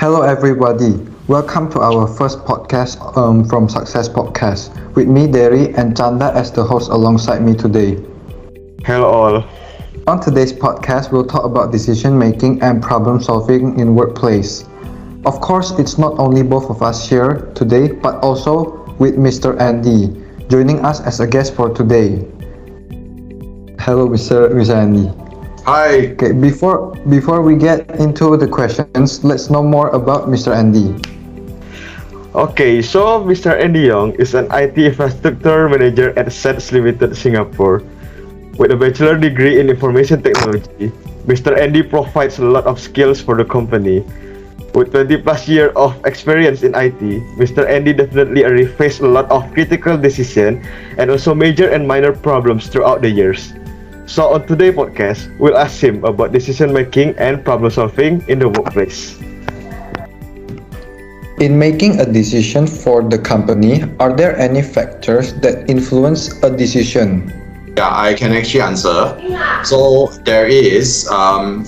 Hello, everybody. Welcome to our first podcast from Sakses Podcast with me, Derry, and Chanda as the host alongside me today. Hello all. On today's podcast, we'll talk about decision making and problem solving in workplace. Of course, it's not only both of us here today, but also with Mr. Andy joining us as a guest for today. Hello, Mr. Andy. Hi. Okay, before we get into the questions, let's know more about Mr. Andy. Okay, so Mr. Andy Yeong is an IT infrastructure manager at Sakses Limited, Singapore. With a bachelor degree in information technology, Mr. Andy provides a lot of skills for the company. With 20 plus years of experience in IT, Mr. Andy definitely already faced a lot of critical decisions and also major and minor problems throughout the years. So on today's podcast, we'll ask him about decision making and problem solving in the workplace. In making a decision for the company, are there any factors that influence a decision? Yeah, I can actually answer. So there is,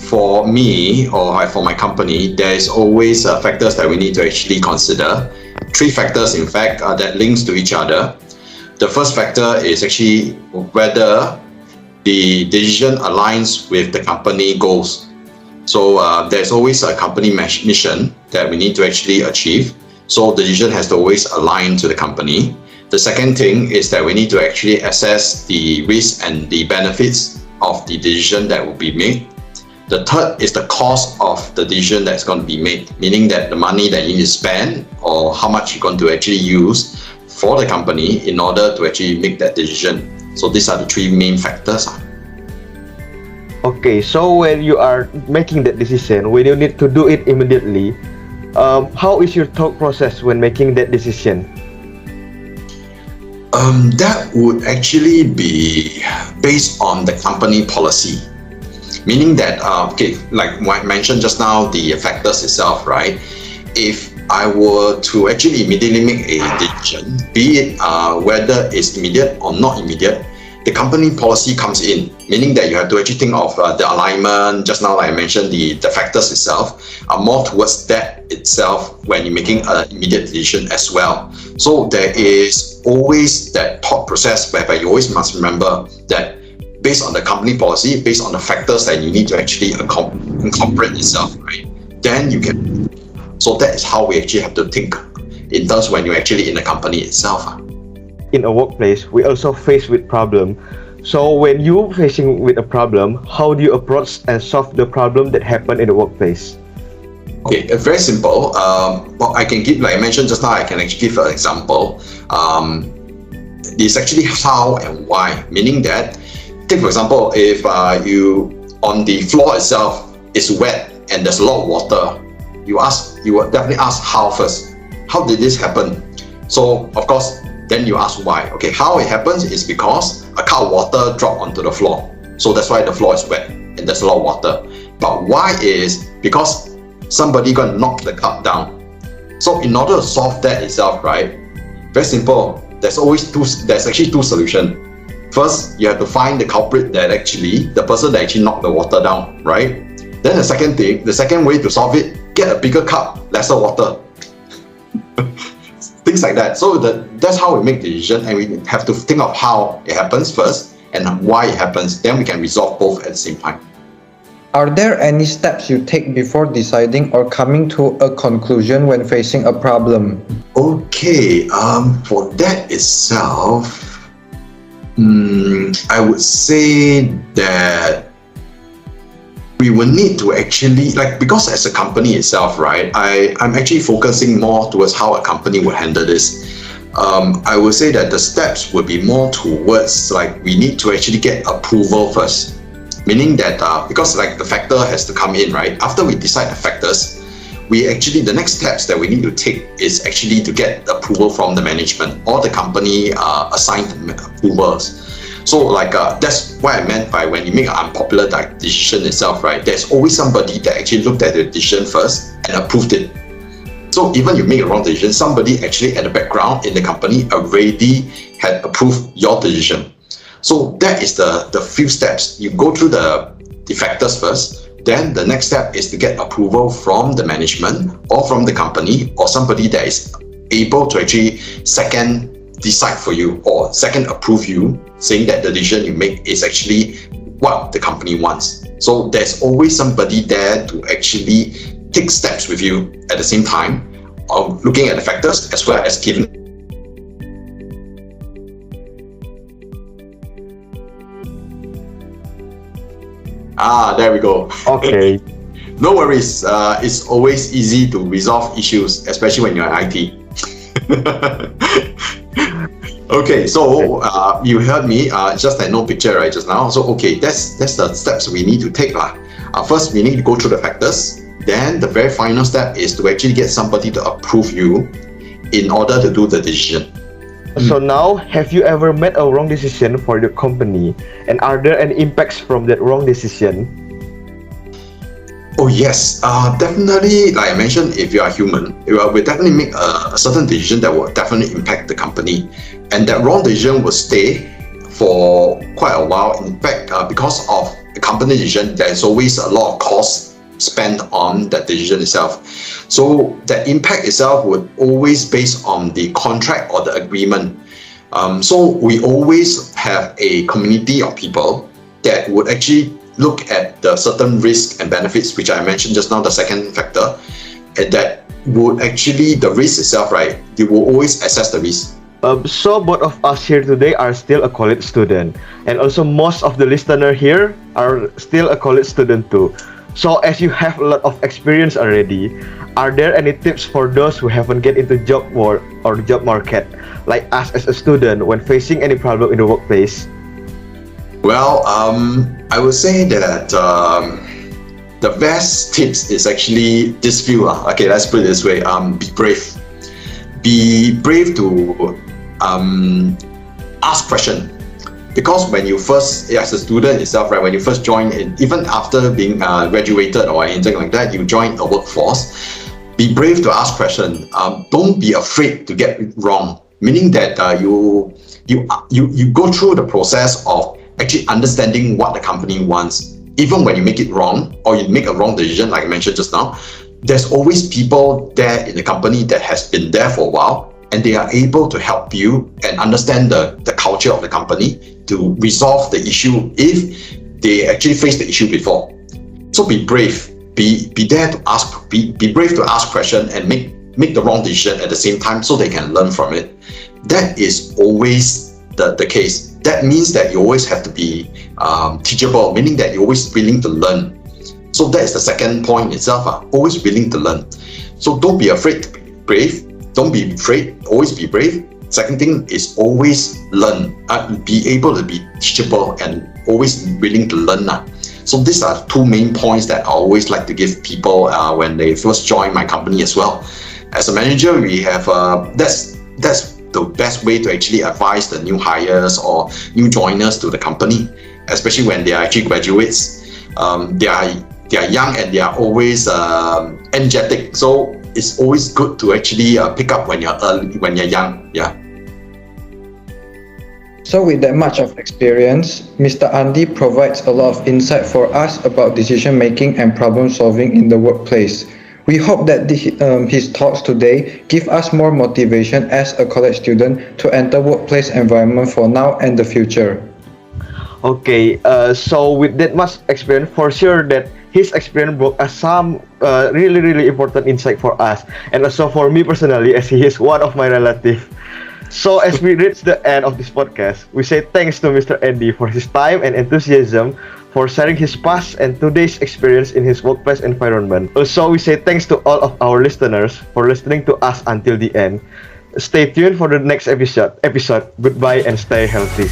for me or for my company, there is always factors that we need to actually consider. 3 factors, in fact, that links to each other. The first factor is actually whether the decision aligns with the company goals. So there's always a company mission that we need to actually achieve. So the decision has to always align to the company. The second thing is that we need to actually assess the risks and the benefits of the decision that will be made. The third is the cost of the decision that's going to be made, meaning that the money that you need to spend or how much you're going to actually use for the company in order to actually make that decision. So these are the 3 main factors. Okay, so when you are making that decision, when you need to do it immediately, how is your thought process when making that decision? That would actually be based on the company policy. Meaning that, like I mentioned just now, the factors itself, right? If I were to actually immediately make a decision, be it whether it's immediate or not immediate, the company policy comes in, meaning that you have to actually think of the alignment. Just now, like I mentioned, the factors itself are more towards that itself when you're making an immediate decision as well. So there is always that thought process whereby you always must remember that based on the company policy, based on the factors that you need to actually incorporate itself, right? Then you can. So that is how we actually have to think in terms when you're actually in the company itself. In a workplace, we also face with problem. So when you're facing with a problem, how do you approach and solve the problem that happened in the workplace? Okay, very simple. Well, I can give, like I mentioned just now, I can actually give an example. It's actually how and why, meaning that, take for example, if you on the floor itself is wet and there's a lot of water, you will definitely ask how first. How did this happen? So of course, then you ask why. Okay, how it happens is because a cup of water dropped onto the floor. So that's why the floor is wet and there's a lot of water. But why is because somebody gonna knock the cup down. So in order to solve that itself, right? Very simple. There's actually 2 solutions. First, you have to find the culprit that actually, the person that actually knocked the water down, right? Then the second way to solve it, get a bigger cup, lesser water. Things like that. So that's how we make the decision, and we have to think of how it happens first and why it happens. Then we can resolve both at the same time. Are there any steps you take before deciding or coming to a conclusion when facing a problem? Okay, for that itself, I would say that we will need to actually, because as a company itself, right, I'm actually focusing more towards how a company would handle this. I would say that the steps would be more towards we need to actually get approval first. Meaning that because the factor has to come in, right? After we decide the factors, the next steps that we need to take is actually to get approval from the management or the company assigned approvals. So that's what I meant by when you make an unpopular decision itself, right? There's always somebody that actually looked at the decision first and approved it. So even you make a wrong decision, somebody actually at the background in the company already had approved your decision. So that is the few steps. You go through the factors first. then the next step is to get approval from the management or from the company or somebody that is able to actually second decide for you or second approve you, saying that the decision you make is actually what the company wants. So there's always somebody there to actually take steps with you at the same time, looking at the factors as well as giving. There we go. Okay. No worries. It's always easy to resolve issues, especially when you're in IT. Okay, so you heard me. Just that no picture right just now. So okay, that's the steps we need to take lah. First, we need to go through the factors. Then the very final step is to actually get somebody to approve you in order to do the decision. So now, have you ever made a wrong decision for your company? And are there any impacts from that wrong decision? Oh yes, definitely. Like I mentioned, if you are human, you will definitely make a certain decision that will definitely impact the company, and that wrong decision will stay for quite a while. In fact, because of the company decision, there is always a lot of cost spent on that decision itself. So the impact itself would always based on the contract or the agreement. So we always have a community of people that would actually look at the certain risks and benefits, which I mentioned just now, the second factor, and that would actually, the risk itself, right, you will always assess the risk. So both of us here today are still a college student, and also most of the listener here are still a college student too. So as you have a lot of experience already, are there any tips for those who haven't get into job work or job market, like us as a student, when facing any problem in the workplace? Well, I would say that the best tips is actually this few. Okay, let's put it this way. Be brave. Be brave to ask questions. Because when you first, as a student itself, right, when you first join, even after being graduated or anything like that, you join a workforce, be brave to ask questions. Don't be afraid to get it wrong. Meaning that you go through the process of actually understanding what the company wants. Even when you make it wrong or you make a wrong decision, like I mentioned just now, there's always people there in the company that has been there for a while, and they are able to help you and understand the culture of the company to resolve the issue if they actually faced the issue before. So be brave, be there to ask, be brave to ask questions and make the wrong decision at the same time so they can learn from it. That is always the case. That means that you always have to be teachable, meaning that you're always willing to learn. So that is the second point itself, always willing to learn. So don't be afraid to be brave. Don't be afraid, always be brave. Second thing is always learn, be able to be teachable and always willing to learn. So these are two main points that I always like to give people when they first join my company as well. As a manager, we have that's the best way to actually advise the new hires or new joiners to the company, especially when they are actually graduates. They are young and they are always energetic. So it's always good to actually pick up when you're young. Yeah. So with that much of experience, Mr. Andy provides a lot of insight for us about decision making and problem solving in the workplace. We hope that his talks today give us more motivation as a college student to enter workplace environment for now and the future. Okay, so with that much experience, for sure that his experience brought us some really important insight for us, and also for me personally, as he is one of my relatives. So as we reach the end of this podcast, we say thanks to Mr. Andy for his time and enthusiasm for sharing his past and today's experience in his workplace environment. Also, we say thanks to all of our listeners for listening to us until the end. Stay tuned for the next episode. Goodbye and stay healthy.